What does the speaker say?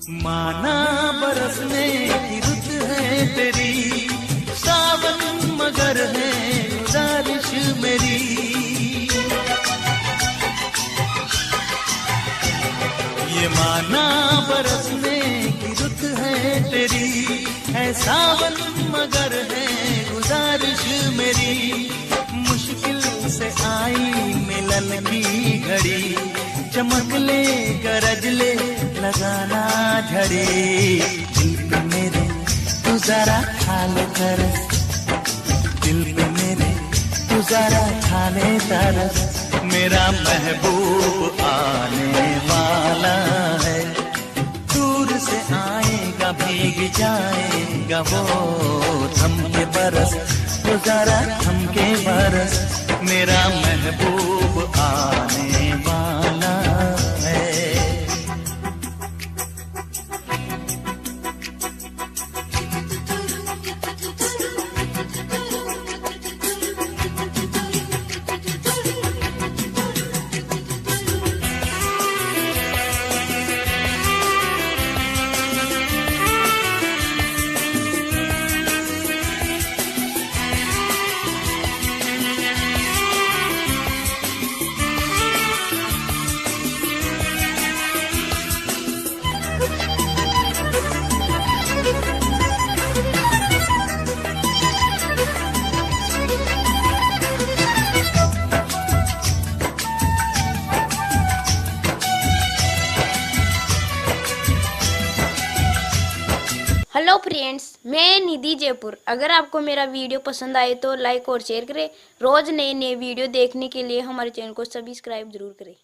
माना बरसने की रुत है तेरी, सावन मगर है गुजारिश मेरी। ये माना बरसने की रुत है तेरी, है सावन मगर है गुजारिश मेरी। मुश्किल से आई मिलन की घड़ी, चमक ले गरज ले लगाना झड़ी। दिल पे मेरे तू जरा खा ले तरस, दिल पे मेरे तू जरा खा ले तरस। मेरा महबूब आने वाला है, दूर से आएगा भीग जाएगा वो। थम के बरस तू जरा थम के बरस, मेरा महबूब आने वाला है। हेलो फ्रेंड्स, मैं निधि जयपुर। अगर आपको मेरा वीडियो पसंद आए तो लाइक और शेयर करें। रोज़ नए नए वीडियो देखने के लिए हमारे चैनल को सब्सक्राइब जरूर करें।